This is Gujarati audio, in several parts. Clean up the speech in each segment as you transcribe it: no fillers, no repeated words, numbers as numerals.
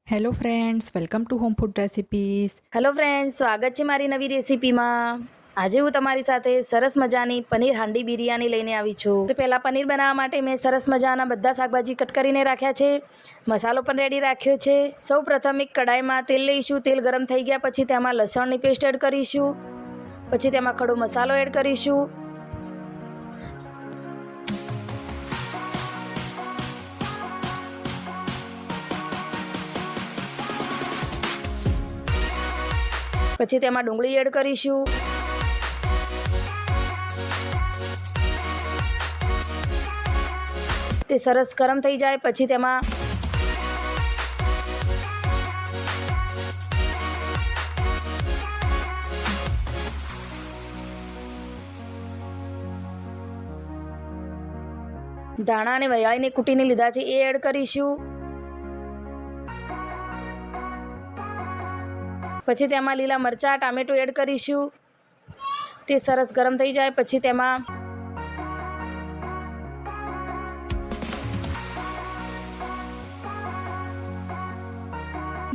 Hello friends, welcome to home food recipes. Hello friends, સ્વાગત છે મારી નવી રેસીપીમાં. આજે હું તમારી સાથે સરસ મજાની પનીર હાંડી બિરયાની લઈને આવી છું. તો પહેલાં પનીર બનાવવા માટે મેં સરસ મજાના બધા શાકભાજી કટ કરીને રાખ્યા છે. મસાલો પણ રેડી રાખ્યો છે. સૌ પ્રથમ એક કઢાઈમાં તેલ લઈશું. તેલ ગરમ થઈ ગયા પછી તેમાં લસણની પેસ્ટ એડ કરીશું. પછી તેમાં ખડો મસાલો એડ કરીશું. પછી તેમાં ડુંગળી એડ કરીશું. તે સરસ ગરમ થઈ જાય પછી તેમાં ધાણા અને વરિયાળીને કૂટીને લીધા છે એ એડ કરીશું. પછી તેમાં લીલા મરચાં, ટામેટું એડ કરીશું. તે સરસ ગરમ થઈ જાય પછી તેમાં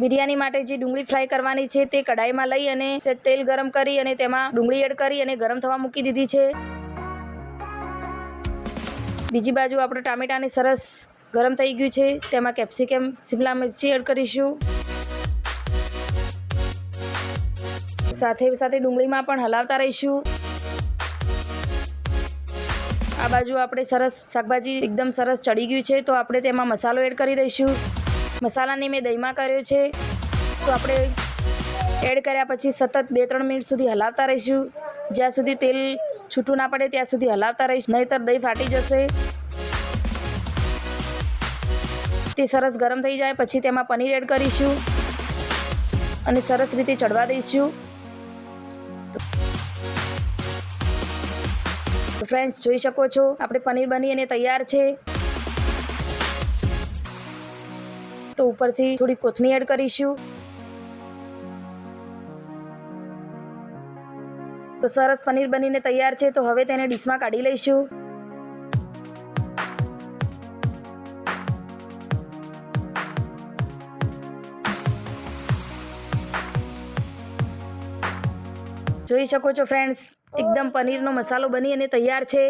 બિરયાની માટે જે ડુંગળી ફ્રાય કરવાની છે તે કઢાઈમાં લઈ અને તેલ ગરમ કરી અને તેમાં ડુંગળી એડ કરી અને ગરમ થવા મૂકી દીધી છે. બીજી બાજુ આપણે ટામેટાને સરસ ગરમ થઈ ગયું છે. તેમાં કેપ્સિકમ, શિમલા મિરચી એડ કરીશું. સાથે સાથે ડુંગળીમાં પણ હલાવતા રહીશું. આ બાજુ આપણે સરસ શાકભાજી એકદમ સરસ ચડી ગયું છે તો આપણે તેમાં મસાલો એડ કરી દઈશું. મસાલાને મેં દહીંમાં કર્યો છે તો આપણે એડ કર્યા પછી સતત 2-3 મિનિટ સુધી હલાવતા રહીશું. જ્યાં સુધી તેલ છૂટું ના પડે ત્યાં સુધી હલાવતા રહીશું, નહીંતર દહીં ફાટી જશે. તે સરસ ગરમ થઈ જાય પછી તેમાં પનીર એડ કરીશું અને સરસ રીતે ચડવા દઈશું. તો ફ્રેન્ડ્સ, જોઈ શકો છો આપણે પનીર બની અને તૈયાર છે. તો ઉપરથી થોડી કોથમીર એડ કરીશું. તો સરસ પનીર બનીને તૈયાર છે. તો હવે તેને ડીશમાં કાઢી લઈશું. જોઈ શકો છો ફ્રેન્ડ્સ, એકદમ પનીરનો મસાલો બની અને તૈયાર છે.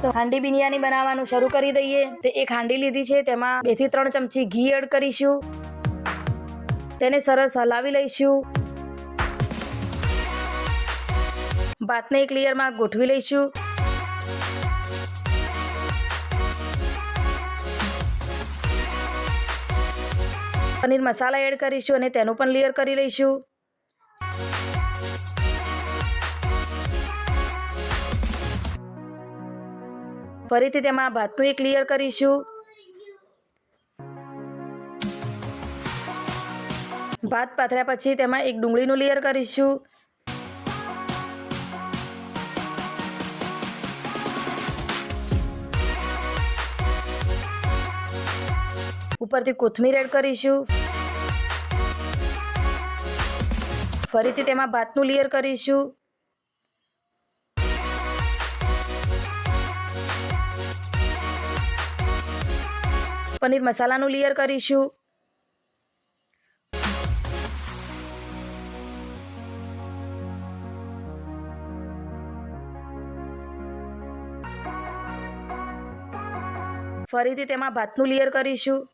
તો હાંડી બિરયાની બનાવવાનું શરૂ કરી દઈએ. તે એક હાંડી લીધી છે, તેમાં 2 થી 3 ચમચી ઘી એડ કરીશું. તેને સરસ હલાવી લઈશું. ભાતને એક લેયરમાં ગોઠવી લઈશું. પનીર મસાલા એડ કરીશું અને તેનું પણ લેયર કરી લઈશું. ફરીથી તેમાં ભાતનું એક લેયર કરીશું. ભાત પાથર્યા પછી તેમાં એક ડુંગળીનું લેયર કરીશું. ઉપરથી કોથમીર એડ કરીશું. ફરીથી તેમાં ભાતનું લેયર કરીશું. પનીર મસાલાનું લેયર કરીશું. ફરીથી તેમાં ભાતનું લેયર કરીશું.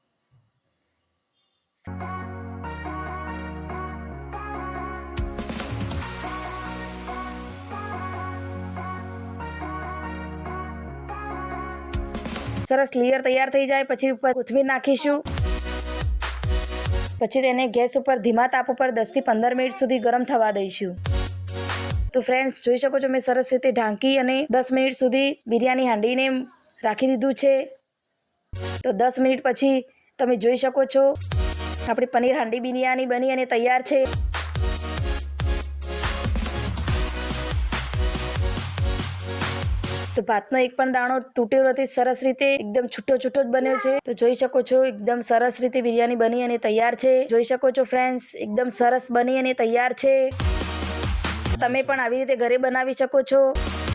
સરસ લેયર તૈયાર થઈ જાય પછી ઉપર કોથમીર નાખીશું. પછી તેને ગેસ ઉપર ધીમા તાપ ઉપર 10 થી 15 મિનિટ સુધી ગરમ થવા દઈશું. તો ફ્રેન્ડ્સ, જોઈ શકો છો મેં સરસ રીતે ઢાંકી અને 10 મિનિટ સુધી બિરયાની હાંડીને રાખી દીધું છે. તો 10 મિનિટ પછી તમે જોઈ શકો છો આપણી પનીર હાંડી બિરયાની બની અને તૈયાર છે. તો ભાતનો એક પણ દાણો તૂટ્યો નથી. સરસ રીતે એકદમ છૂટો છૂટો જ બન્યો છે. તો જોઈ શકો છો એકદમ સરસ રીતે બિરયાની બની અને તૈયાર છે. જોઈ શકો છો ફ્રેન્ડ્સ, એકદમ સરસ બની અને તૈયાર છે. તમે પણ આવી રીતે ઘરે બનાવી શકો છો.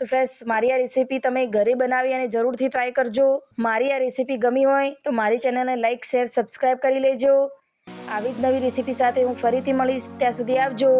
તો ફ્રેન્ડ્સ, મારી આ રેસીપી તમે ઘરે બનાવી અને જરૂરથી ટ્રાય કરજો. મારી આ રેસીપી ગમી હોય તો મારી ચેનલને લાઇક, શેર, સબસ્ક્રાઈબ કરી લેજો. આવી જ નવી રેસીપી સાથે હું ફરીથી મળીશ. ત્યાં સુધી આવજો.